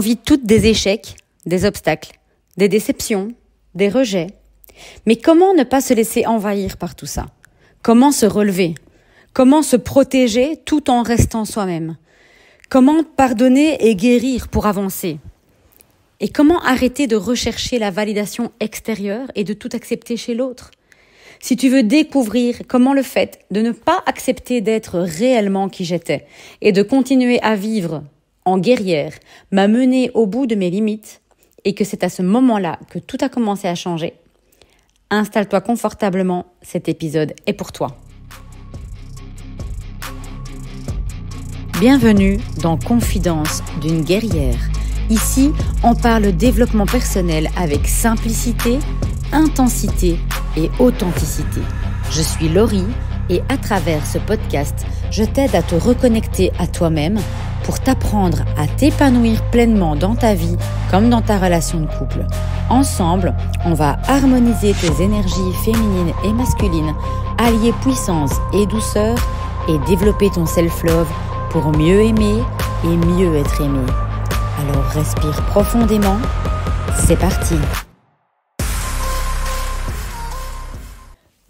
vit toutes des échecs, des obstacles, des déceptions, des rejets. Mais comment ne pas se laisser envahir par tout ça? Comment se relever? Comment se protéger tout en restant soi-même? Comment pardonner et guérir pour avancer? Et comment arrêter de rechercher la validation extérieure et de tout accepter chez l'autre? Si tu veux découvrir comment le fait de ne pas accepter d'être réellement qui j'étais et de continuer à vivre en guerrière m'a mené au bout de mes limites et que c'est à ce moment-là que tout a commencé à changer, installe-toi confortablement, cet épisode est pour toi. Bienvenue dans Confidence d'une guerrière. Ici, on parle développement personnel avec simplicité, intensité et authenticité. Je suis Laurie et à travers ce podcast, je t'aide à te reconnecter à toi-même pour t'apprendre à t'épanouir pleinement dans ta vie comme dans ta relation de couple. Ensemble, on va harmoniser tes énergies féminines et masculines, allier puissance et douceur et développer ton self-love pour mieux aimer et mieux être aimé. Alors respire profondément, c'est parti.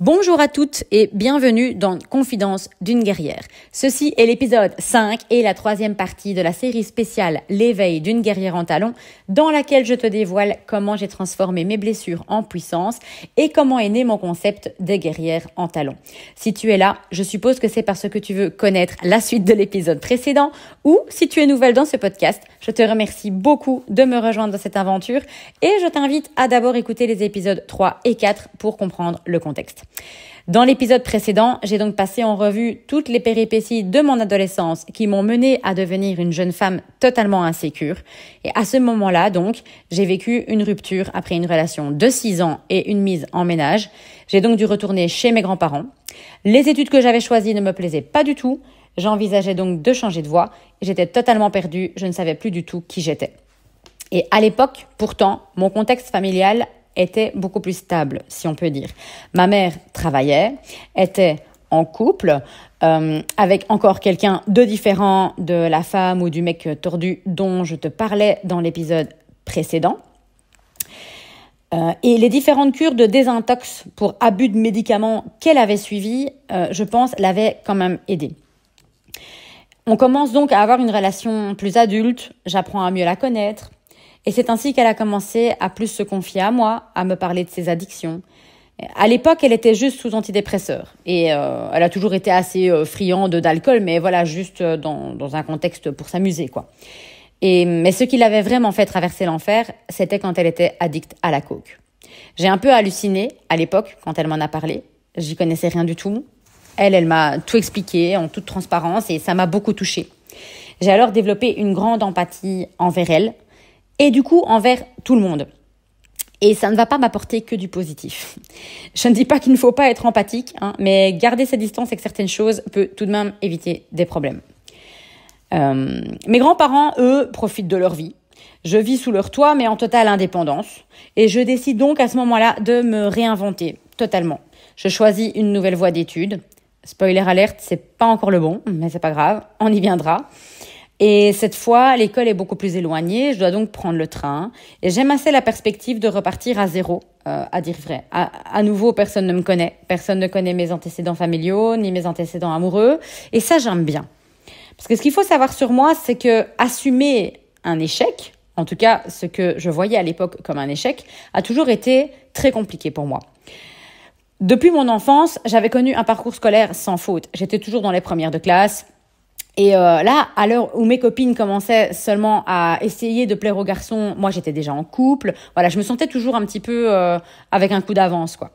Bonjour à toutes et bienvenue dans Confidence d'une guerrière. Ceci est l'épisode 5 et la troisième partie de la série spéciale L'éveil d'une guerrière en talons, dans laquelle je te dévoile comment j'ai transformé mes blessures en puissance et comment est né mon concept des guerrières en talons. Si tu es là, je suppose que c'est parce que tu veux connaître la suite de l'épisode précédent ou si tu es nouvelle dans ce podcast, je te remercie beaucoup de me rejoindre dans cette aventure et je t'invite à d'abord écouter les épisodes 3 et 4 pour comprendre le contexte. Dans l'épisode précédent, j'ai donc passé en revue toutes les péripéties de mon adolescence qui m'ont menée à devenir une jeune femme totalement insécure. Et à ce moment-là, donc, j'ai vécu une rupture après une relation de 6 ans et une mise en ménage. J'ai donc dû retourner chez mes grands-parents. Les études que j'avais choisies ne me plaisaient pas du tout. J'envisageais donc de changer de voie. J'étais totalement perdue. Je ne savais plus du tout qui j'étais. Et à l'époque, pourtant, mon contexte familial était beaucoup plus stable, si on peut dire. Ma mère travaillait, était en couple, avec encore quelqu'un de différent de la femme ou du mec tordu dont je te parlais dans l'épisode précédent. Et les différentes cures de désintox pour abus de médicaments qu'elle avait suivies, je pense, l'avaient quand même aidée. On commence donc à avoir une relation plus adulte, j'apprends à mieux la connaître. Et c'est ainsi qu'elle a commencé à plus se confier à moi, à me parler de ses addictions. À l'époque, elle était juste sous antidépresseur. Et elle a toujours été assez friande d'alcool, mais voilà, juste dans un contexte pour s'amuser, quoi. Mais ce qui l'avait vraiment fait traverser l'enfer, c'était quand elle était addicte à la coke. J'ai un peu halluciné à l'époque, quand elle m'en a parlé. J'y connaissais rien du tout. Elle m'a tout expliqué en toute transparence et ça m'a beaucoup touchée. J'ai alors développé une grande empathie envers elle, et du coup envers tout le monde. Et ça ne va pas m'apporter que du positif. Je ne dis pas qu'il ne faut pas être empathique, mais garder sa distance avec certaines choses peut tout de même éviter des problèmes. Mes grands-parents, eux, profitent de leur vie. Je vis sous leur toit, mais en totale indépendance. Et je décide donc à ce moment-là de me réinventer totalement. Je choisis une nouvelle voie d'études. Spoiler alerte, c'est pas encore le bon, mais c'est pas grave, on y viendra. Et cette fois, l'école est beaucoup plus éloignée, je dois donc prendre le train. Et j'aime assez la perspective de repartir à zéro, à dire vrai. À nouveau, personne ne me connaît. Personne ne connaît mes antécédents familiaux, ni mes antécédents amoureux. Et ça, j'aime bien. Parce que ce qu'il faut savoir sur moi, c'est que assumer un échec, en tout cas ce que je voyais à l'époque comme un échec, a toujours été très compliqué pour moi. Depuis mon enfance, j'avais connu un parcours scolaire sans faute. J'étais toujours dans les premières de classe. Et là, à l'heure où mes copines commençaient seulement à essayer de plaire aux garçons, moi j'étais déjà en couple. Voilà, je me sentais toujours un petit peu avec un coup d'avance, quoi.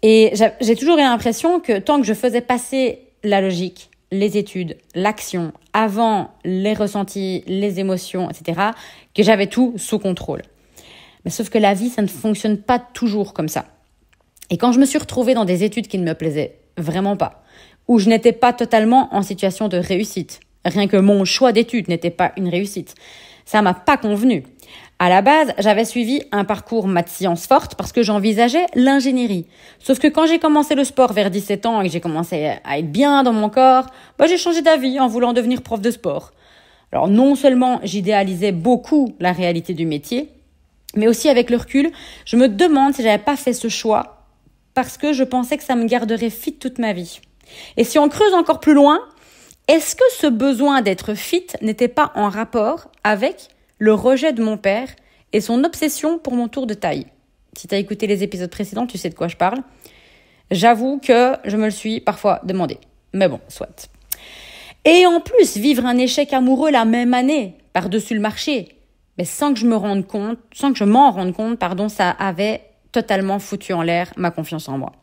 Et j'ai toujours eu l'impression que tant que je faisais passer la logique, les études, l'action, avant les ressentis, les émotions, etc., que j'avais tout sous contrôle. Mais sauf que la vie, ça ne fonctionne pas toujours comme ça. Et quand je me suis retrouvée dans des études qui ne me plaisaient vraiment pas, où je n'étais pas totalement en situation de réussite. Rien que mon choix d'études n'était pas une réussite. Ça m'a pas convenu. À la base, j'avais suivi un parcours maths sciences forte parce que j'envisageais l'ingénierie. Sauf que quand j'ai commencé le sport vers 17 ans et que j'ai commencé à être bien dans mon corps, j'ai changé d'avis en voulant devenir prof de sport. Alors non seulement j'idéalisais beaucoup la réalité du métier, mais aussi avec le recul, je me demande si j'avais pas fait ce choix parce que je pensais que ça me garderait fit toute ma vie. Et si on creuse encore plus loin, est-ce que ce besoin d'être fit n'était pas en rapport avec le rejet de mon père et son obsession pour mon tour de taille? Si tu as écouté les épisodes précédents, tu sais de quoi je parle. J'avoue que je me le suis parfois demandé. Mais bon, soit. Et en plus, vivre un échec amoureux la même année, par-dessus le marché, mais sans que je m'en rende compte, ça avait totalement foutu en l'air ma confiance en moi.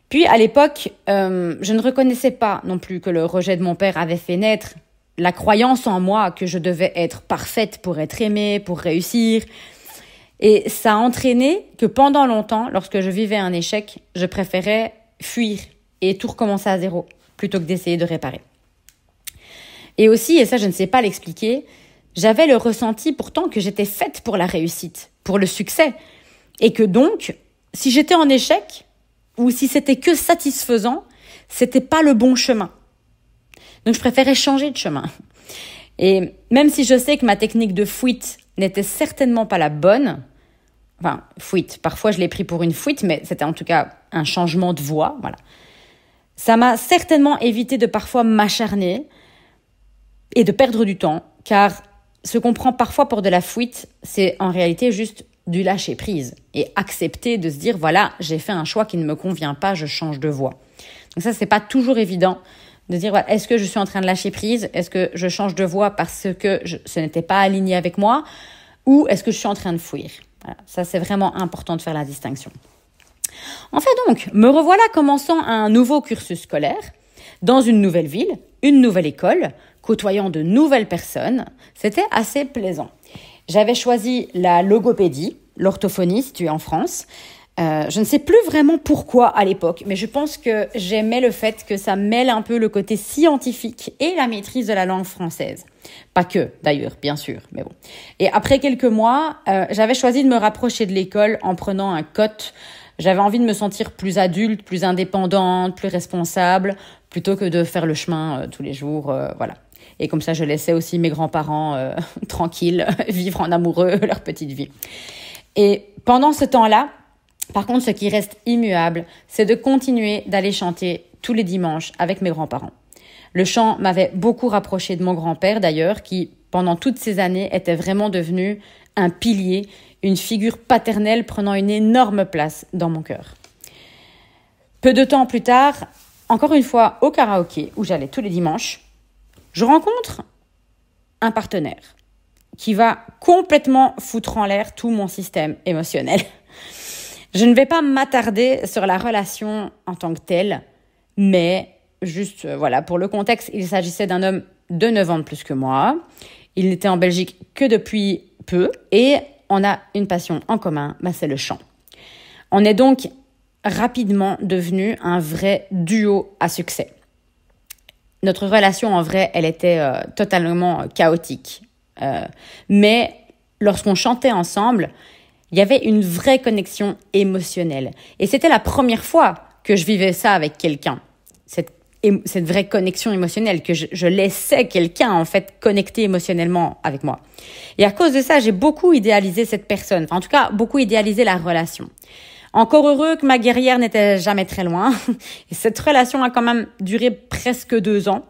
Puis, à l'époque, je ne reconnaissais pas non plus que le rejet de mon père avait fait naître la croyance en moi que je devais être parfaite pour être aimée, pour réussir. Et ça a entraîné que pendant longtemps, lorsque je vivais un échec, je préférais fuir et tout recommencer à zéro, plutôt que d'essayer de réparer. Et aussi, et ça je ne sais pas l'expliquer, j'avais le ressenti pourtant que j'étais faite pour la réussite, pour le succès. Et que donc, si j'étais en échec, ou si c'était que satisfaisant, c'était pas le bon chemin. Donc je préférais changer de chemin. Et même si je sais que ma technique de fuite n'était certainement pas la bonne, enfin, fuite, parfois je l'ai pris pour une fuite, mais c'était en tout cas un changement de voie, voilà. Ça m'a certainement évité de parfois m'acharner et de perdre du temps, car ce qu'on prend parfois pour de la fuite, c'est en réalité juste du lâcher prise et accepter de se dire, voilà, j'ai fait un choix qui ne me convient pas, je change de voie. Donc ça, c'est pas toujours évident de dire, voilà, est-ce que je suis en train de lâcher prise? Est-ce que je change de voie parce que ce n'était pas aligné avec moi? Ou est-ce que je suis en train de fuir? Voilà, ça, c'est vraiment important de faire la distinction. Enfin donc, me revoilà commençant un nouveau cursus scolaire, dans une nouvelle ville, une nouvelle école, côtoyant de nouvelles personnes. C'était assez plaisant. J'avais choisi la logopédie, l'orthophonie, si tu es en France. Je ne sais plus vraiment pourquoi à l'époque, mais je pense que j'aimais le fait que ça mêle un peu le côté scientifique et la maîtrise de la langue française. Pas que, d'ailleurs, bien sûr, mais bon. Et après quelques mois, j'avais choisi de me rapprocher de l'école en prenant un COT. J'avais envie de me sentir plus adulte, plus indépendante, plus responsable, plutôt que de faire le chemin tous les jours, voilà. Et comme ça, je laissais aussi mes grands-parents tranquilles, vivre en amoureux leur petite vie. Et pendant ce temps-là, par contre, ce qui reste immuable, c'est de continuer d'aller chanter tous les dimanches avec mes grands-parents. Le chant m'avait beaucoup rapproché de mon grand-père d'ailleurs, qui, pendant toutes ces années, était vraiment devenu un pilier, une figure paternelle prenant une énorme place dans mon cœur. Peu de temps plus tard, encore une fois au karaoké, où j'allais tous les dimanches, je rencontre un partenaire qui va complètement foutre en l'air tout mon système émotionnel. Je ne vais pas m'attarder sur la relation en tant que telle, mais juste, voilà, pour le contexte, il s'agissait d'un homme de 9 ans de plus que moi. Il n'était en Belgique que depuis peu et on a une passion en commun, c'est le chant. On est donc rapidement devenu un vrai duo à succès. Notre relation, en vrai, elle était totalement chaotique. Mais lorsqu'on chantait ensemble, il y avait une vraie connexion émotionnelle. Et c'était la première fois que je vivais ça avec quelqu'un. Cette vraie connexion émotionnelle, que je laissais quelqu'un, en fait, connecter émotionnellement avec moi. Et à cause de ça, j'ai beaucoup idéalisé cette personne. Enfin, en tout cas, beaucoup idéalisé la relation. Encore heureux que ma guerrière n'était jamais très loin. Et cette relation a quand même duré presque 2 ans.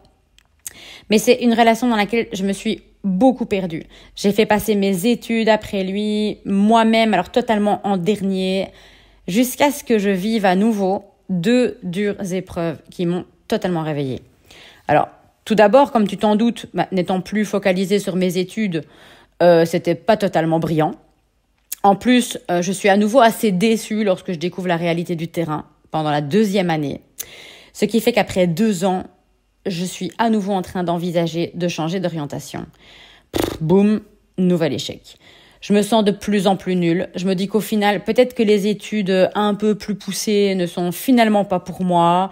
Mais c'est une relation dans laquelle je me suis beaucoup perdue. J'ai fait passer mes études après lui, moi-même, alors totalement en dernier, jusqu'à ce que je vive à nouveau 2 dures épreuves qui m'ont totalement réveillée. Alors, tout d'abord, comme tu t'en doutes, n'étant plus focalisée sur mes études, c'était pas totalement brillant. En plus, je suis à nouveau assez déçue lorsque je découvre la réalité du terrain pendant la 2e année. Ce qui fait qu'après 2 ans, je suis à nouveau en train d'envisager de changer d'orientation. Boum, nouvel échec. Je me sens de plus en plus nulle. Je me dis qu'au final, peut-être que les études un peu plus poussées ne sont finalement pas pour moi.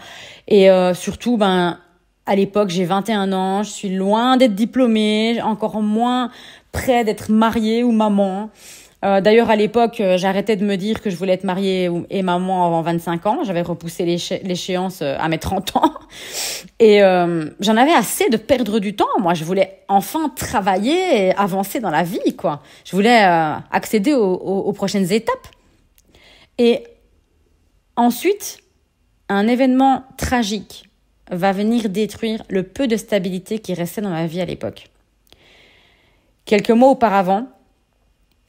Et surtout, à l'époque, j'ai 21 ans, je suis loin d'être diplômée, encore moins près d'être mariée ou maman. D'ailleurs, à l'époque, j'arrêtais de me dire que je voulais être mariée et maman avant 25 ans. J'avais repoussé l'échéance à mes 30 ans. Et j'en avais assez de perdre du temps. Moi, je voulais enfin travailler et avancer dans la vie, quoi. Je voulais accéder aux prochaines étapes. Et ensuite, un événement tragique va venir détruire le peu de stabilité qui restait dans ma vie à l'époque. Quelques mois auparavant,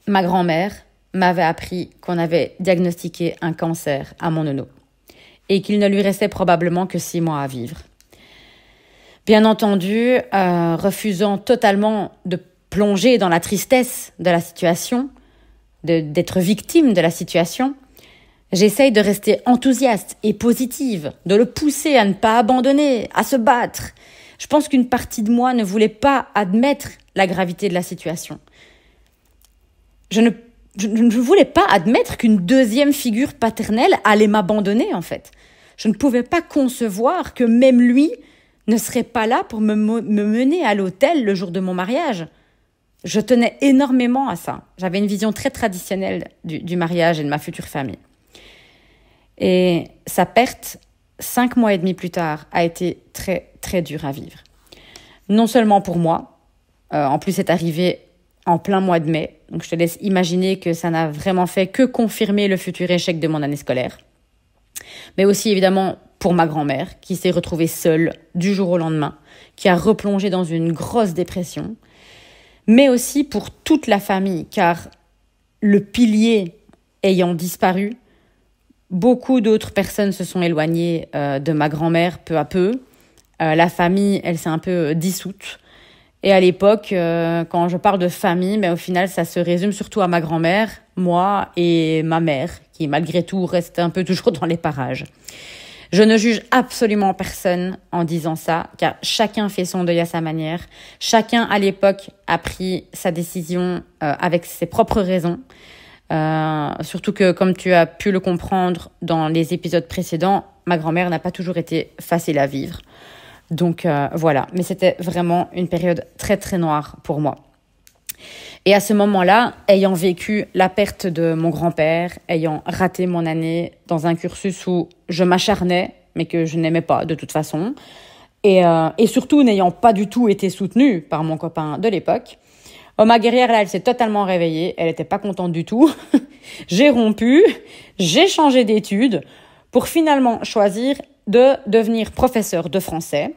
ma grand-mère m'avait appris qu'on avait diagnostiqué un cancer à mon nono et qu'il ne lui restait probablement que 6 mois à vivre. Bien entendu, refusant totalement de plonger dans la tristesse de la situation, d'être victime de la situation, j'essaye de rester enthousiaste et positive, de le pousser à ne pas abandonner, à se battre. Je pense qu'une partie de moi ne voulait pas admettre la gravité de la situation. Je ne voulais pas admettre qu'une deuxième figure paternelle allait m'abandonner, en fait. Je ne pouvais pas concevoir que même lui ne serait pas là pour me mener à l'autel le jour de mon mariage. Je tenais énormément à ça. J'avais une vision très traditionnelle du mariage et de ma future famille. Et sa perte, 5 mois et demi plus tard, a été très, très dure à vivre. Non seulement pour moi, en plus c'est arrivé en plein mois de mai, donc je te laisse imaginer que ça n'a vraiment fait que confirmer le futur échec de mon année scolaire. Mais aussi évidemment pour ma grand-mère, qui s'est retrouvée seule du jour au lendemain, qui a replongé dans une grosse dépression, mais aussi pour toute la famille, car le pilier ayant disparu, beaucoup d'autres personnes se sont éloignées de ma grand-mère peu à peu. La famille, elle s'est un peu dissoute. Et à l'époque, quand je parle de famille, au final, ça se résume surtout à ma grand-mère, moi et ma mère, qui malgré tout reste un peu toujours dans les parages. Je ne juge absolument personne en disant ça, car chacun fait son deuil à sa manière. Chacun, à l'époque, a pris sa décision avec ses propres raisons. Surtout que, comme tu as pu le comprendre dans les épisodes précédents, ma grand-mère n'a pas toujours été facile à vivre. Donc voilà, mais c'était vraiment une période très très noire pour moi. Et à ce moment-là, ayant vécu la perte de mon grand-père, ayant raté mon année dans un cursus où je m'acharnais, mais que je n'aimais pas de toute façon, et surtout n'ayant pas du tout été soutenue par mon copain de l'époque, ma guerrière, là, elle s'est totalement réveillée, elle n'était pas contente du tout. J'ai rompu, j'ai changé d'études pour finalement choisir de devenir professeur de français.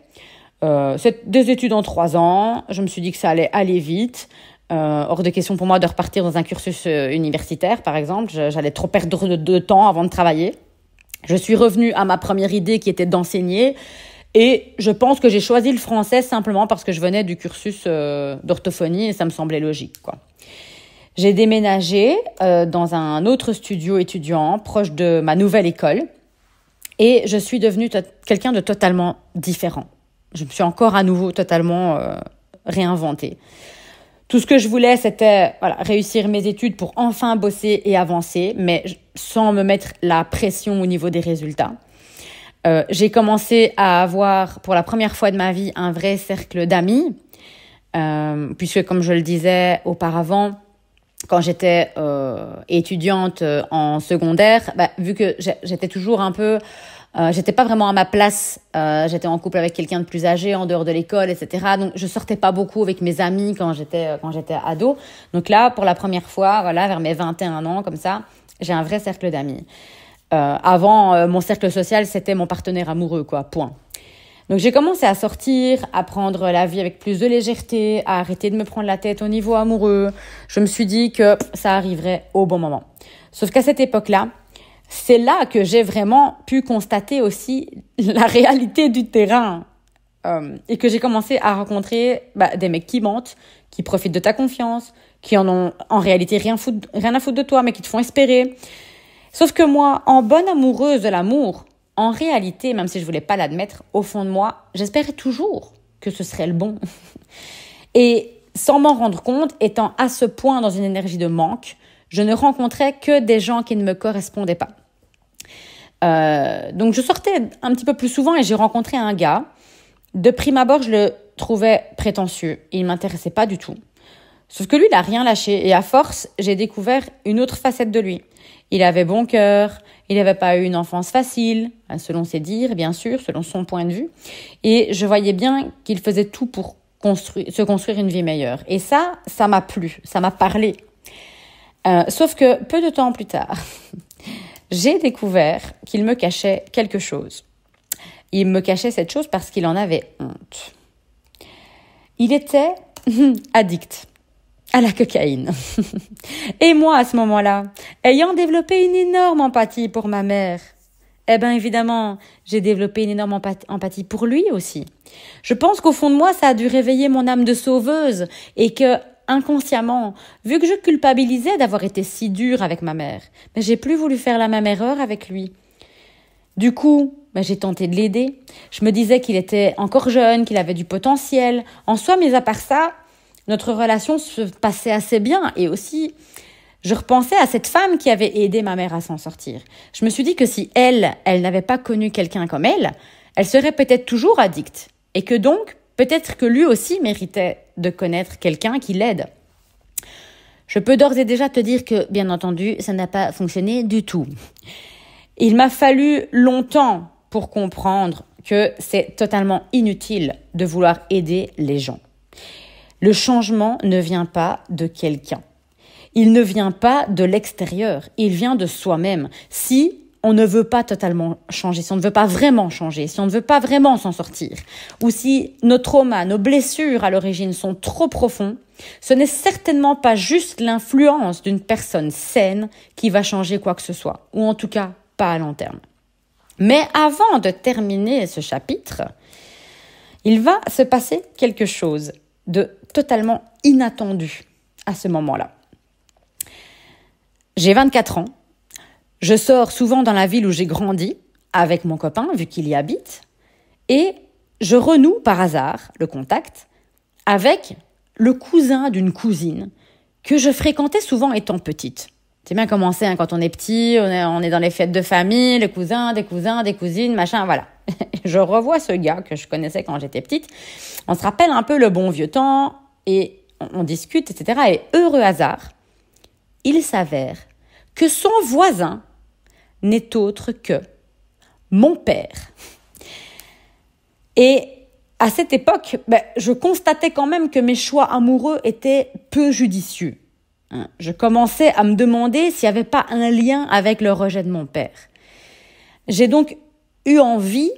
C'est des études en 3 ans, je me suis dit que ça allait aller vite. Hors de question pour moi de repartir dans un cursus universitaire, par exemple. J'allais trop perdre de temps avant de travailler. Je suis revenue à ma première idée qui était d'enseigner. Et je pense que j'ai choisi le français simplement parce que je venais du cursus d'orthophonie et ça me semblait logique, quoi. J'ai déménagé dans un autre studio étudiant proche de ma nouvelle école et je suis devenue quelqu'un de totalement différent. Je me suis encore à nouveau totalement réinventée. Tout ce que je voulais, c'était réussir mes études pour enfin bosser et avancer, mais sans me mettre la pression au niveau des résultats. J'ai commencé à avoir, pour la première fois de ma vie, un vrai cercle d'amis, puisque, comme je le disais auparavant, quand j'étais étudiante en secondaire, vu que j'étais toujours un peu... j'étais pas vraiment à ma place, j'étais en couple avec quelqu'un de plus âgé en dehors de l'école, etc. Donc je sortais pas beaucoup avec mes amis quand j'étais ado. Donc là, pour la première fois, vers mes 21 ans, comme ça, j'ai un vrai cercle d'amis. Avant, mon cercle social, c'était mon partenaire amoureux, quoi, point. Donc j'ai commencé à sortir, à prendre la vie avec plus de légèreté, à arrêter de me prendre la tête au niveau amoureux. Je me suis dit que ça arriverait au bon moment. Sauf qu'à cette époque-là, c'est là que j'ai vraiment pu constater aussi la réalité du terrain et que j'ai commencé à rencontrer des mecs qui mentent, qui profitent de ta confiance, qui en ont en réalité rien à foutre de toi, mais qui te font espérer. Sauf que moi, en bonne amoureuse de l'amour, en réalité, même si je voulais pas l'admettre, au fond de moi, j'espérais toujours que ce serait le bon. Et sans m'en rendre compte, étant à ce point dans une énergie de manque, je ne rencontrais que des gens qui ne me correspondaient pas. Donc je sortais un petit peu plus souvent et j'ai rencontré un gars. De prime abord, je le trouvais prétentieux. Il ne m'intéressait pas du tout. Sauf que lui, il n'a rien lâché. Et à force, j'ai découvert une autre facette de lui. Il avait bon cœur, il n'avait pas eu une enfance facile, selon ses dires, bien sûr, selon son point de vue. Et je voyais bien qu'il faisait tout pour se construire une vie meilleure. Et ça m'a plu, ça m'a parlé. Sauf que peu de temps plus tard, j'ai découvert qu'il me cachait quelque chose. Il me cachait cette chose parce qu'il en avait honte. Il était addict à la cocaïne. Et moi, à ce moment-là, ayant développé une énorme empathie pour ma mère, eh bien évidemment, j'ai développé une énorme empathie pour lui aussi. Je pense qu'au fond de moi, ça a dû réveiller mon âme de sauveuse et que, inconsciemment, vu que je culpabilisais d'avoir été si dure avec ma mère, mais j'ai plus voulu faire la même erreur avec lui. Du coup, j'ai tenté de l'aider. Je me disais qu'il était encore jeune, qu'il avait du potentiel. En soi, mais à part ça, notre relation se passait assez bien. Et aussi, je repensais à cette femme qui avait aidé ma mère à s'en sortir. Je me suis dit que si elle n'avait pas connu quelqu'un comme elle serait peut-être toujours addicte. Et que donc, peut-être que lui aussi méritait de connaître quelqu'un qui l'aide. Je peux d'ores et déjà te dire que, bien entendu, ça n'a pas fonctionné du tout. Il m'a fallu longtemps pour comprendre que c'est totalement inutile de vouloir aider les gens. Le changement ne vient pas de quelqu'un. Il ne vient pas de l'extérieur. Il vient de soi-même. Si on ne veut pas totalement changer, si on ne veut pas vraiment changer, si on ne veut pas vraiment s'en sortir, ou si nos traumas, nos blessures à l'origine sont trop profonds, ce n'est certainement pas juste l'influence d'une personne saine qui va changer quoi que ce soit, ou en tout cas pas à long terme. Mais avant de terminer ce chapitre, il va se passer quelque chose de totalement inattendu à ce moment-là. J'ai 24 ans, je sors souvent dans la ville où j'ai grandi avec mon copain, vu qu'il y habite, et je renoue par hasard le contact avec le cousin d'une cousine que je fréquentais souvent étant petite. C'est bien commencé quand on est petit, on est dans les fêtes de famille, les cousins, des cousines, machin, voilà. Je revois ce gars que je connaissais quand j'étais petite. On se rappelle un peu le bon vieux temps et on discute, etc. Et heureux hasard, il s'avère que son voisin n'est autre que mon père. Et à cette époque, je constatais quand même que mes choix amoureux étaient peu judicieux. Je commençais à me demander s'il n'y avait pas un lien avec le rejet de mon père. J'ai donc eu envie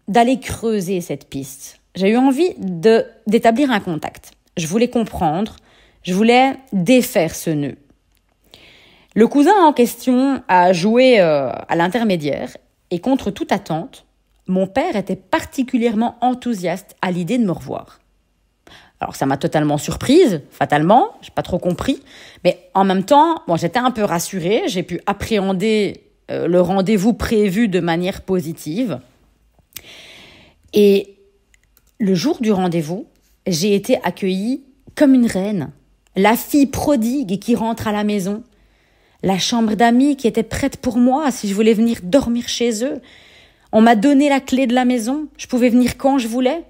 d'aller creuser cette piste. J'ai eu envie d'établir un contact. Je voulais comprendre, je voulais défaire ce nœud. Le cousin en question a joué à l'intermédiaire et contre toute attente, mon père était particulièrement enthousiaste à l'idée de me revoir. Alors ça m'a totalement surprise, fatalement, j'ai pas trop compris, mais en même temps, j'étais un peu rassurée, j'ai pu appréhender le rendez-vous prévu de manière positive. Et le jour du rendez-vous, j'ai été accueillie comme une reine, la fille prodigue qui rentre à la maison, la chambre d'amis qui était prête pour moi si je voulais venir dormir chez eux. On m'a donné la clé de la maison, je pouvais venir quand je voulais.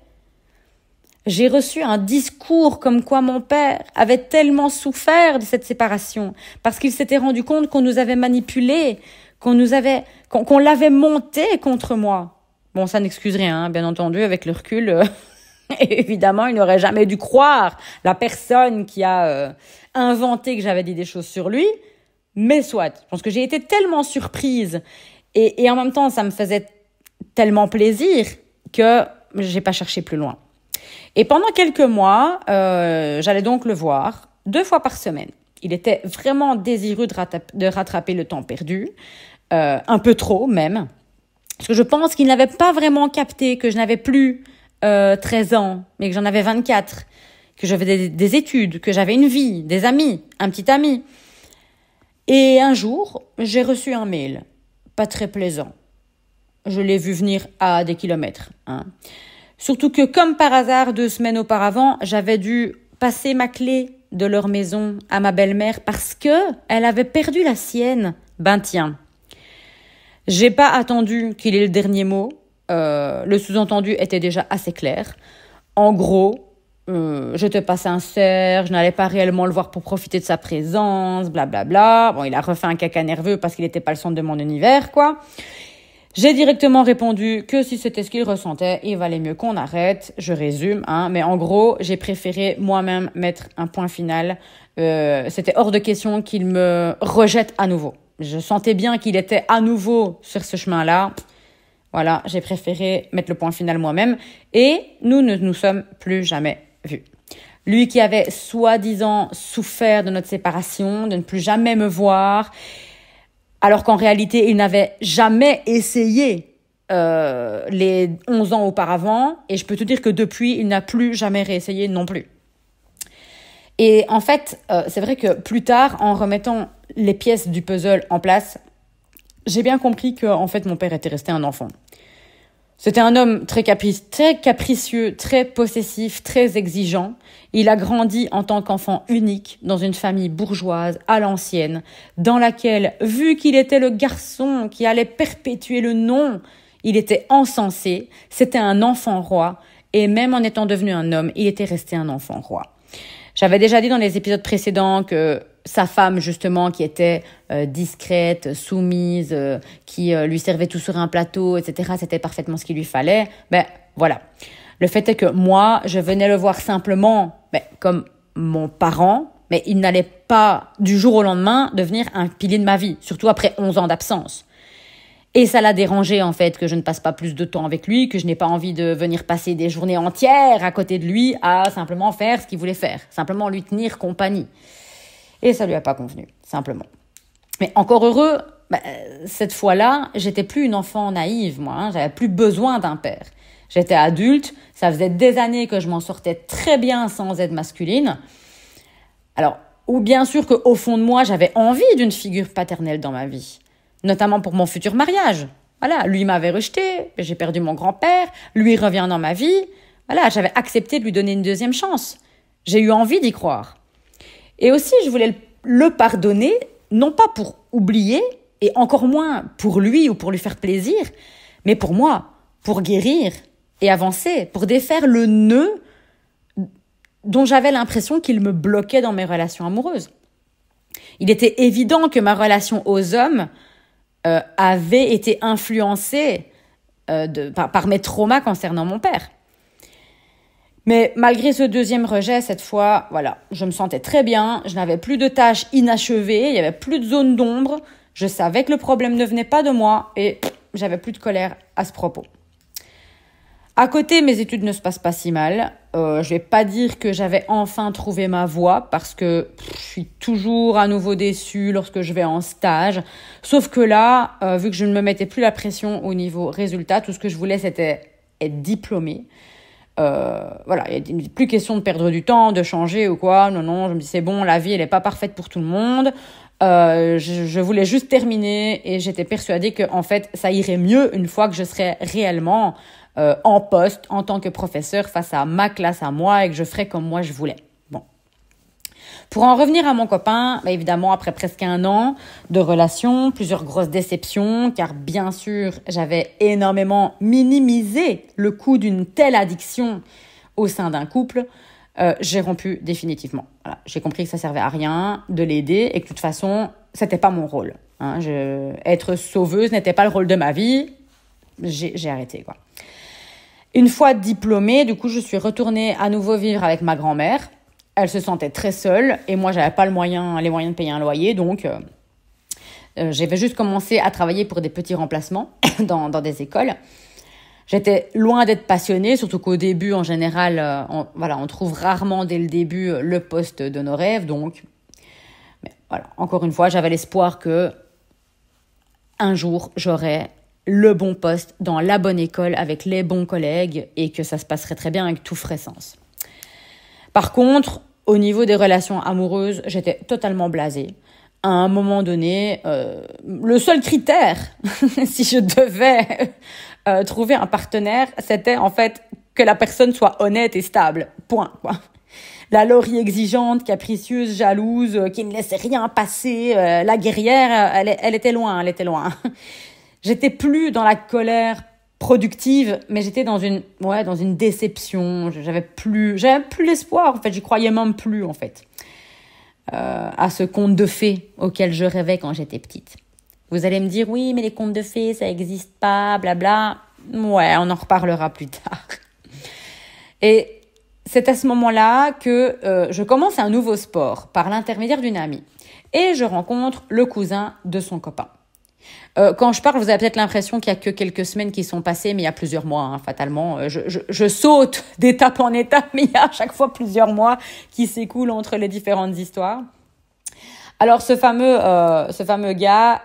J'ai reçu un discours comme quoi mon père avait tellement souffert de cette séparation parce qu'il s'était rendu compte qu'on nous avait manipulés, qu'on l'avait monté contre moi. Bon, ça n'excuse rien, bien entendu, avec le recul. Évidemment, il n'aurait jamais dû croire la personne qui a inventé que j'avais dit des choses sur lui. Mais soit, je pense que j'ai été tellement surprise et en même temps, ça me faisait tellement plaisir que j'ai pas cherché plus loin. Et pendant quelques mois, j'allais donc le voir 2 fois par semaine. Il était vraiment désireux de rattraper le temps perdu, un peu trop même, parce que je pense qu'il n'avait pas vraiment capté que je n'avais plus 13 ans, mais que j'en avais 24, que j'avais des études, que j'avais une vie, des amis, un petit ami. Et un jour, j'ai reçu un mail, pas très plaisant. Je l'ai vu venir à des kilomètres, Surtout que, comme par hasard, 2 semaines auparavant, j'avais dû passer ma clé de leur maison à ma belle-mère parce que elle avait perdu la sienne. Ben tiens. J'ai pas attendu qu'il ait le dernier mot. Le sous-entendu était déjà assez clair. En gros, j'étais pas sincère, je n'allais pas réellement le voir pour profiter de sa présence, blablabla. Bon, il a refait un caca nerveux parce qu'il n'était pas le centre de mon univers, quoi. J'ai directement répondu que si c'était ce qu'il ressentait, il valait mieux qu'on arrête. Je résume, hein, mais en gros, j'ai préféré moi-même mettre un point final. C'était hors de question qu'il me rejette à nouveau. Je sentais bien qu'il était à nouveau sur ce chemin-là. Voilà, j'ai préféré mettre le point final moi-même. Et nous ne nous sommes plus jamais vus. Lui qui avait soi-disant souffert de notre séparation, de ne plus jamais me voir, alors qu'en réalité, il n'avait jamais essayé les 11 ans auparavant. Et je peux te dire que depuis, il n'a plus jamais réessayé non plus. Et en fait, c'est vrai que plus tard, en remettant les pièces du puzzle en place, j'ai bien compris que en fait, mon père était resté un enfant. C'était un homme très capricieux, très possessif, très exigeant. Il a grandi en tant qu'enfant unique dans une famille bourgeoise à l'ancienne, dans laquelle, vu qu'il était le garçon qui allait perpétuer le nom, il était encensé. C'était un enfant roi. Et même en étant devenu un homme, il était resté un enfant roi. J'avais déjà dit dans les épisodes précédents que sa femme, justement, qui était discrète, soumise, qui lui servait tout sur un plateau, etc., c'était parfaitement ce qu'il lui fallait. Ben, voilà. Le fait est que moi, je venais le voir simplement comme mon parent, mais il n'allait pas, du jour au lendemain, devenir un pilier de ma vie, surtout après 11 ans d'absence. Et ça l'a dérangé, en fait, que je ne passe pas plus de temps avec lui, que je n'ai pas envie de venir passer des journées entières à côté de lui à simplement faire ce qu'il voulait faire, simplement lui tenir compagnie. Et ça lui a pas convenu, simplement. Mais encore heureux, cette fois-là, j'étais plus une enfant naïve, moi, hein, j'avais plus besoin d'un père. J'étais adulte, ça faisait des années que je m'en sortais très bien sans aide masculine. Alors, ou bien sûr qu'au fond de moi, j'avais envie d'une figure paternelle dans ma vie. Notamment pour mon futur mariage. Voilà, lui m'avait rejeté, j'ai perdu mon grand-père, lui revient dans ma vie. Voilà, j'avais accepté de lui donner une deuxième chance. J'ai eu envie d'y croire. Et aussi, je voulais le pardonner, non pas pour oublier, et encore moins pour lui ou pour lui faire plaisir, mais pour moi, pour guérir et avancer, pour défaire le nœud dont j'avais l'impression qu'il me bloquait dans mes relations amoureuses. Il était évident que ma relation aux hommes avait été influencée par mes traumas concernant mon père. Mais malgré ce deuxième rejet, cette fois, voilà, je me sentais très bien, je n'avais plus de tâches inachevées, il n'y avait plus de zone d'ombre, je savais que le problème ne venait pas de moi et j'avais plus de colère à ce propos. À côté, mes études ne se passent pas si mal. Je vais pas dire que j'avais enfin trouvé ma voie parce que je suis toujours à nouveau déçue lorsque je vais en stage. Sauf que là, vu que je ne me mettais plus la pression au niveau résultat, tout ce que je voulais, c'était être diplômée. Voilà, il n'est plus question de perdre du temps, de changer ou quoi. Non, je me dis c'est bon, la vie, elle n'est pas parfaite pour tout le monde. Je voulais juste terminer et j'étais persuadée que en fait, ça irait mieux une fois que je serais réellement en poste en tant que professeur face à ma classe à moi et que je ferais comme moi je voulais. Bon. Pour en revenir à mon copain, évidemment, après presque 1 an de relation, plusieurs grosses déceptions, car bien sûr, j'avais énormément minimisé le coût d'une telle addiction au sein d'un couple, j'ai rompu définitivement. Voilà. J'ai compris que ça servait à rien de l'aider et que de toute façon, c'était pas mon rôle. Hein. Être sauveuse n'était pas le rôle de ma vie. J'ai arrêté, quoi. Une fois diplômée, du coup, je suis retournée à nouveau vivre avec ma grand-mère. Elle se sentait très seule et moi, j'avais pas les moyens de payer un loyer, donc j'avais juste commencé à travailler pour des petits remplacements dans des écoles. J'étais loin d'être passionnée, surtout qu'au début, en général, on trouve rarement dès le début le poste de nos rêves, donc mais voilà, encore une fois, j'avais l'espoir que un jour, j'aurais le bon poste dans la bonne école avec les bons collègues et que ça se passerait très bien et que tout ferait sens. Par contre, au niveau des relations amoureuses, j'étais totalement blasée. À un moment donné, le seul critère, si je devais trouver un partenaire, c'était en fait que la personne soit honnête et stable. Point, quoi. La Laurie exigeante, capricieuse, jalouse, qui ne laissait rien passer, la guerrière, elle était loin. J'étais plus dans la colère productive, mais j'étais dans une déception. J'avais plus l'espoir, en fait. J'y croyais même plus, en fait, à ce conte de fées auquel je rêvais quand j'étais petite. Vous allez me dire, oui, mais les contes de fées, ça n'existe pas, blabla. Ouais, on en reparlera plus tard. Et c'est à ce moment-là que je commence un nouveau sport par l'intermédiaire d'une amie. Et je rencontre le cousin de son copain. Quand je parle, vous avez peut-être l'impression qu'il y a que quelques semaines qui sont passées, mais il y a plusieurs mois, hein, fatalement. Je saute d'étape en étape, mais il y a à chaque fois plusieurs mois qui s'écoulent entre les différentes histoires. Alors, ce fameux gars,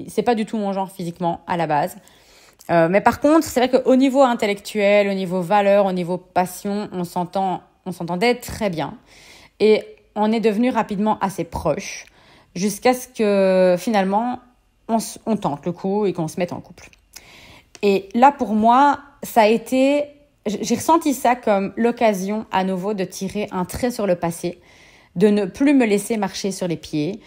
c'est pas du tout mon genre physiquement, à la base. Mais par contre, c'est vrai qu'au niveau intellectuel, au niveau valeur, au niveau passion, on s'entendait très bien. Et on est devenus rapidement assez proches, jusqu'à ce que, finalement, on tente le coup et qu'on se mette en couple. Et là, pour moi, j'ai ressenti ça comme l'occasion à nouveau de tirer un trait sur le passé, de ne plus me laisser marcher sur les pieds.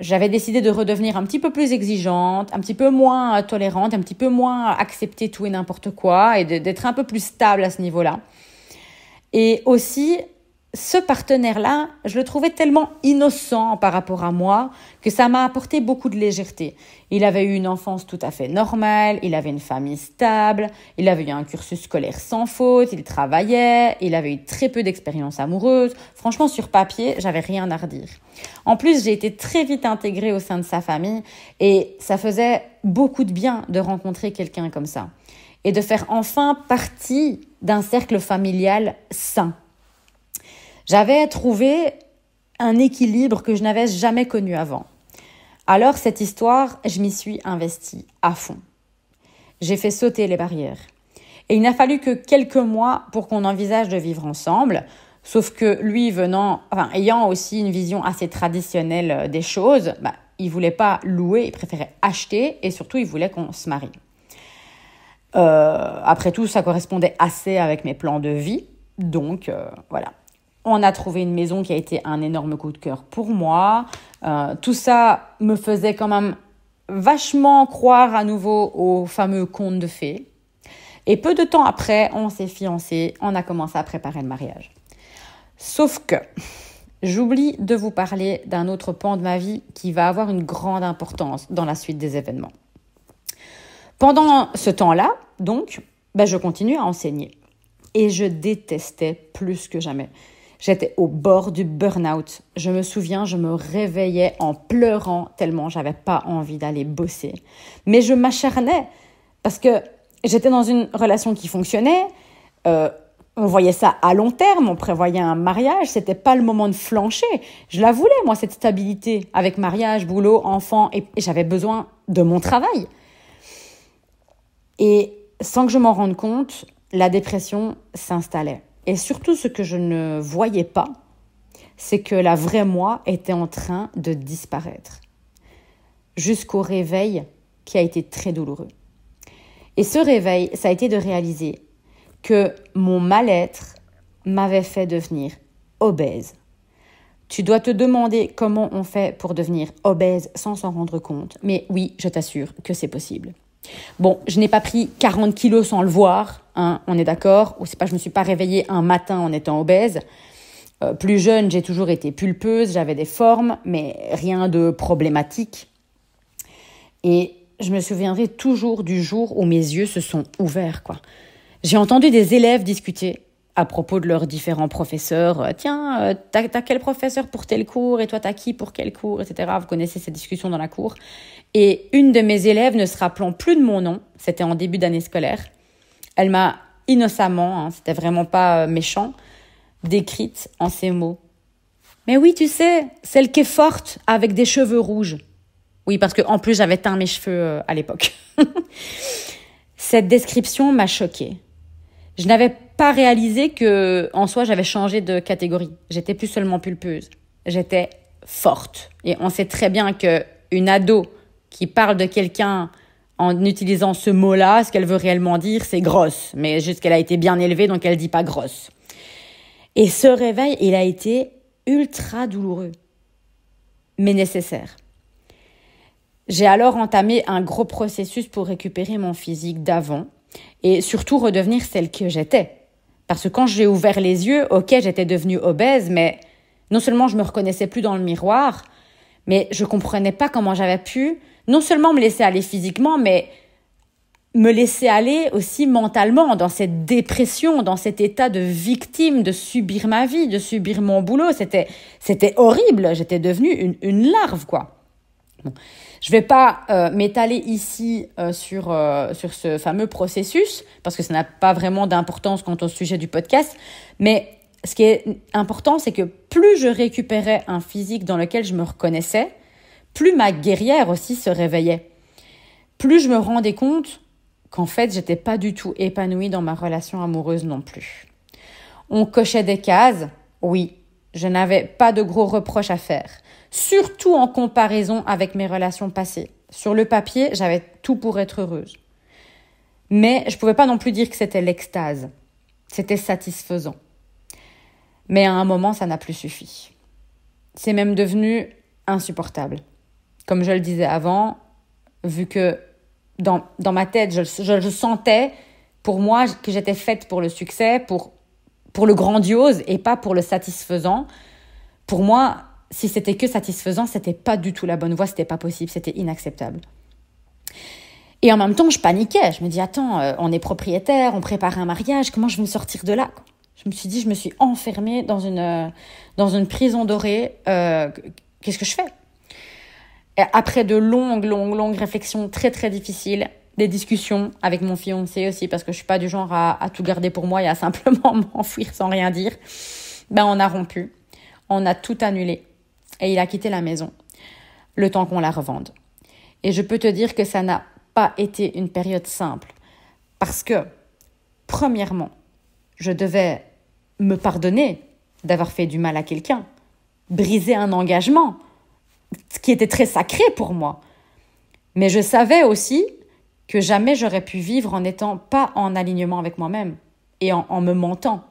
J'avais décidé de redevenir un petit peu plus exigeante, un petit peu moins tolérante, un petit peu moins accepter tout et n'importe quoi et d'être un peu plus stable à ce niveau-là. Et aussi, ce partenaire-là, je le trouvais tellement innocent par rapport à moi que ça m'a apporté beaucoup de légèreté. Il avait eu une enfance tout à fait normale, il avait une famille stable, il avait eu un cursus scolaire sans faute, il travaillait, il avait eu très peu d'expérience amoureuse. Franchement, sur papier, j'avais rien à redire. En plus, j'ai été très vite intégrée au sein de sa famille et ça faisait beaucoup de bien de rencontrer quelqu'un comme ça et de faire enfin partie d'un cercle familial sain. J'avais trouvé un équilibre que je n'avais jamais connu avant. Alors, cette histoire, je m'y suis investie à fond. J'ai fait sauter les barrières. Et il n'a fallu que quelques mois pour qu'on envisage de vivre ensemble, sauf que lui ayant aussi une vision assez traditionnelle des choses, il voulait pas louer, il préférait acheter et surtout, il voulait qu'on se marie. Après tout, ça correspondait assez avec mes plans de vie, donc voilà. On a trouvé une maison qui a été un énorme coup de cœur pour moi. Tout ça me faisait quand même vachement croire à nouveau au fameux conte de fées. Et peu de temps après, on s'est fiancés, on a commencé à préparer le mariage. Sauf que j'oublie de vous parler d'un autre pan de ma vie qui va avoir une grande importance dans la suite des événements. Pendant ce temps-là, donc, je continue à enseigner. Et je détestais plus que jamais. J'étais au bord du burn-out. Je me souviens, je me réveillais en pleurant tellement j'avais pas envie d'aller bosser. Mais je m'acharnais parce que j'étais dans une relation qui fonctionnait. On voyait ça à long terme, on prévoyait un mariage. C'était pas le moment de flancher. Je la voulais, moi, cette stabilité avec mariage, boulot, enfant. Et j'avais besoin de mon travail. Et sans que je m'en rende compte, la dépression s'installait. Et surtout, ce que je ne voyais pas, c'est que la vraie moi était en train de disparaître. Jusqu'au réveil qui a été très douloureux. Et ce réveil, ça a été de réaliser que mon mal-être m'avait fait devenir obèse. Tu dois te demander comment on fait pour devenir obèse sans s'en rendre compte. Mais oui, je t'assure que c'est possible. Bon, je n'ai pas pris 40 kilos sans le voir, hein, on est d'accord. Ou c'est pas, je me suis pas réveillée un matin en étant obèse. Plus jeune, j'ai toujours été pulpeuse, j'avais des formes, mais rien de problématique. Et je me souviendrai toujours du jour où mes yeux se sont ouverts, quoi. J'ai entendu des élèves discuter à propos de leurs différents professeurs. Tiens, t'as quel professeur pour tel cours et toi t'as qui pour quel cours, etc. Vous connaissez ces discussions dans la cour. Et une de mes élèves, ne se rappelant plus de mon nom, c'était en début d'année scolaire, elle m'a innocemment, c'était vraiment pas méchant, décrite en ces mots. Mais oui, tu sais, celle qui est forte avec des cheveux rouges. Oui, parce qu'en plus, j'avais teint mes cheveux à l'époque. Cette description m'a choquée. Je n'avais pas réalisé que, en soi, j'avais changé de catégorie. J'étais plus seulement pulpeuse. J'étais forte. Et on sait très bien qu'une ado qui parle de quelqu'un en utilisant ce mot-là, ce qu'elle veut réellement dire, c'est grosse. Mais juste qu'elle a été bien élevée, donc elle dit pas grosse. Et ce réveil, il a été ultra douloureux, mais nécessaire. J'ai alors entamé un gros processus pour récupérer mon physique d'avant. Et surtout redevenir celle que j'étais. Parce que quand j'ai ouvert les yeux, ok, j'étais devenue obèse, mais non seulement je me reconnaissais plus dans le miroir, mais je comprenais pas comment j'avais pu non seulement me laisser aller physiquement, mais me laisser aller aussi mentalement dans cette dépression, dans cet état de victime, de subir ma vie, de subir mon boulot. C'était horrible. J'étais devenue une larve, quoi. Bon. Je vais pas m'étaler ici sur ce fameux processus, parce que ça n'a pas vraiment d'importance quant au sujet du podcast, mais ce qui est important, c'est que plus je récupérais un physique dans lequel je me reconnaissais, plus ma guerrière aussi se réveillait. Plus je me rendais compte qu'en fait, j'étais pas du tout épanouie dans ma relation amoureuse non plus. On cochait des cases, oui, je n'avais pas de gros reproches à faire, surtout en comparaison avec mes relations passées. Sur le papier, j'avais tout pour être heureuse. Mais je pouvais pas non plus dire que c'était l'extase. C'était satisfaisant. Mais à un moment, ça n'a plus suffi. C'est même devenu insupportable. Comme je le disais avant, vu que dans ma tête, je sentais pour moi que j'étais faite pour le succès, pour le grandiose et pas pour le satisfaisant. Pour moi, si c'était que satisfaisant, c'était pas du tout la bonne voie, c'était pas possible, c'était inacceptable. Et en même temps, je paniquais. Je me dis, attends, on est propriétaire, on prépare un mariage, comment je vais me sortir de là, quoi. Je me suis dit, je me suis enfermée dans une prison dorée. Qu'est-ce que je fais? Et après de longues réflexions très, très difficiles, des discussions avec mon fiancé aussi, parce que je suis pas du genre à tout garder pour moi et à simplement m'enfuir sans rien dire, on a rompu. On a tout annulé. Et il a quitté la maison, le temps qu'on la revende. Et je peux te dire que ça n'a pas été une période simple. Parce que, premièrement, je devais me pardonner d'avoir fait du mal à quelqu'un, briser un engagement, ce qui était très sacré pour moi. Mais je savais aussi que jamais j'aurais pu vivre en n'étant pas en alignement avec moi-même et en me mentant,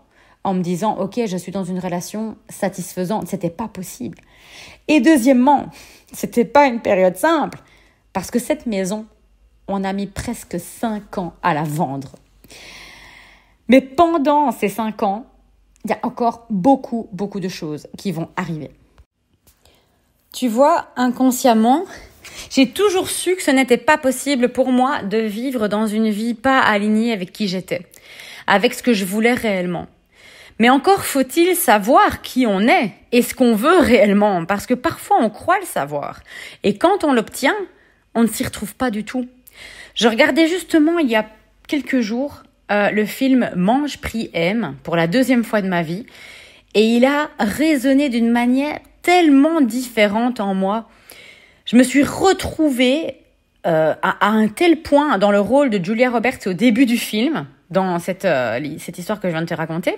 en me disant « Ok, je suis dans une relation satisfaisante ». C'était pas possible. Et deuxièmement, c'était pas une période simple parce que cette maison, on a mis presque 5 ans à la vendre. Mais pendant ces 5 ans, il y a encore beaucoup de choses qui vont arriver. Tu vois, inconsciemment, j'ai toujours su que ce n'était pas possible pour moi de vivre dans une vie pas alignée avec qui j'étais, avec ce que je voulais réellement. Mais encore faut-il savoir qui on est et ce qu'on veut réellement, parce que parfois on croit le savoir. Et quand on l'obtient, on ne s'y retrouve pas du tout. Je regardais justement il y a quelques jours le film Mange, prie, aime pour la 2e fois de ma vie. Et il a résonné d'une manière tellement différente en moi. Je me suis retrouvée à un tel point dans le rôle de Julia Roberts au début du film, dans cette histoire que je viens de te raconter,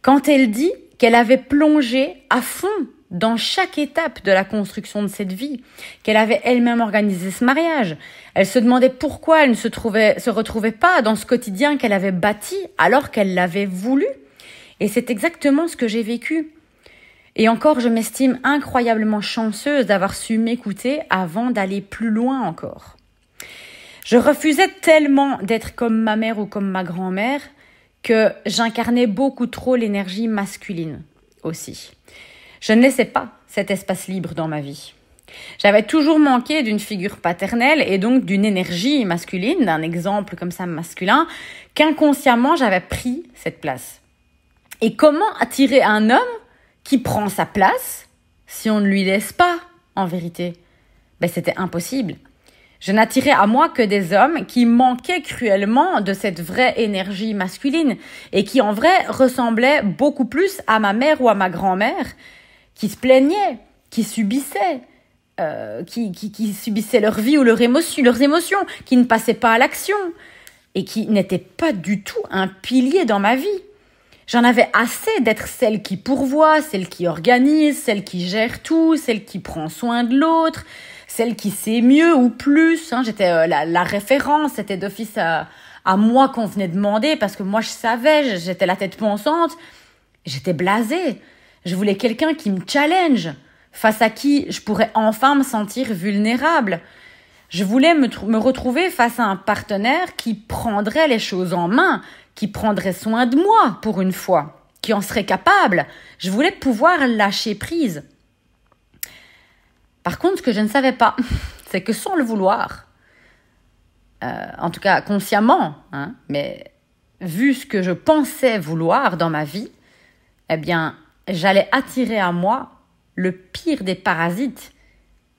quand elle dit qu'elle avait plongé à fond dans chaque étape de la construction de cette vie, qu'elle avait elle-même organisé ce mariage. Elle se demandait pourquoi elle ne se retrouvait pas dans ce quotidien qu'elle avait bâti alors qu'elle l'avait voulu. Et c'est exactement ce que j'ai vécu. Et encore, je m'estime incroyablement chanceuse d'avoir su m'écouter avant d'aller plus loin encore. Je refusais tellement d'être comme ma mère ou comme ma grand-mère que j'incarnais beaucoup trop l'énergie masculine aussi. Je ne laissais pas cet espace libre dans ma vie. J'avais toujours manqué d'une figure paternelle et donc d'une énergie masculine, d'un exemple comme ça masculin, qu'inconsciemment j'avais pris cette place. Et comment attirer un homme qui prend sa place si on ne lui laisse pas, en vérité? C'était impossible. Je n'attirais à moi que des hommes qui manquaient cruellement de cette vraie énergie masculine et qui en vrai ressemblaient beaucoup plus à ma mère ou à ma grand-mère, qui se plaignaient, qui subissaient, qui subissaient leur vie ou leurs émotions, qui ne passaient pas à l'action et qui n'étaient pas du tout un pilier dans ma vie. J'en avais assez d'être celle qui pourvoit, celle qui organise, celle qui gère tout, celle qui prend soin de l'autre, celle qui sait mieux ou plus. J'étais la référence, c'était d'office à moi qu'on venait demander parce que moi je savais, j'étais la tête pensante. J'étais blasée. Je voulais quelqu'un qui me challenge, face à qui je pourrais enfin me sentir vulnérable. Je voulais me retrouver face à un partenaire qui prendrait les choses en main, qui prendrait soin de moi pour une fois, qui en serait capable. Je voulais pouvoir lâcher prise. Par contre, ce que je ne savais pas, c'est que sans le vouloir, en tout cas consciemment, mais vu ce que je pensais vouloir dans ma vie, eh bien, j'allais attirer à moi le pire des parasites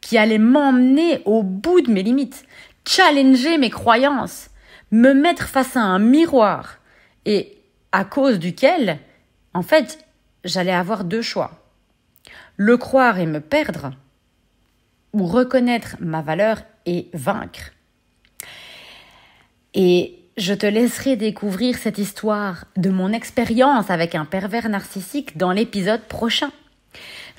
qui allait m'emmener au bout de mes limites, challenger mes croyances, me mettre face à un miroir et à cause duquel, en fait, j'allais avoir 2 choix. Le croire et me perdre ou reconnaître ma valeur et vaincre. Et je te laisserai découvrir cette histoire de mon expérience avec un pervers narcissique dans l'épisode prochain.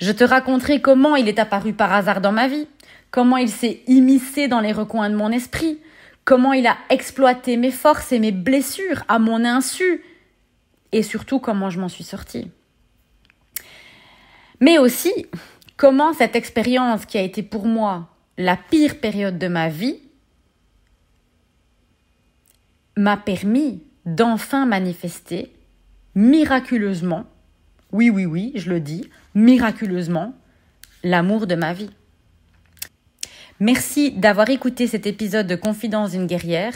Je te raconterai comment il est apparu par hasard dans ma vie, comment il s'est immiscé dans les recoins de mon esprit, comment il a exploité mes forces et mes blessures à mon insu, et surtout comment je m'en suis sortie. Mais aussi, comment cette expérience qui a été pour moi la pire période de ma vie m'a permis d'enfin manifester miraculeusement, oui, je le dis, miraculeusement, l'amour de ma vie. Merci d'avoir écouté cet épisode de Confidence d'une guerrière.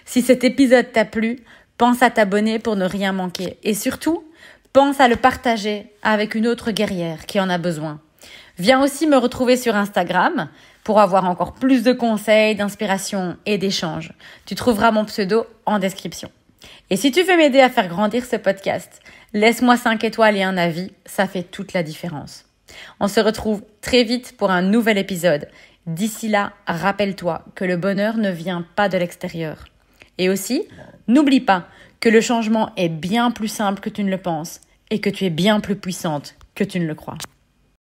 Si cet épisode t'a plu, pense à t'abonner pour ne rien manquer. Et surtout, pense à le partager avec une autre guerrière qui en a besoin. Viens aussi me retrouver sur Instagram pour avoir encore plus de conseils, d'inspiration et d'échanges. Tu trouveras mon pseudo en description. Et si tu veux m'aider à faire grandir ce podcast, laisse-moi 5 étoiles et un avis, ça fait toute la différence. On se retrouve très vite pour un nouvel épisode. D'ici là, rappelle-toi que le bonheur ne vient pas de l'extérieur. Et aussi, n'oublie pas que le changement est bien plus simple que tu ne le penses et que tu es bien plus puissante que tu ne le crois.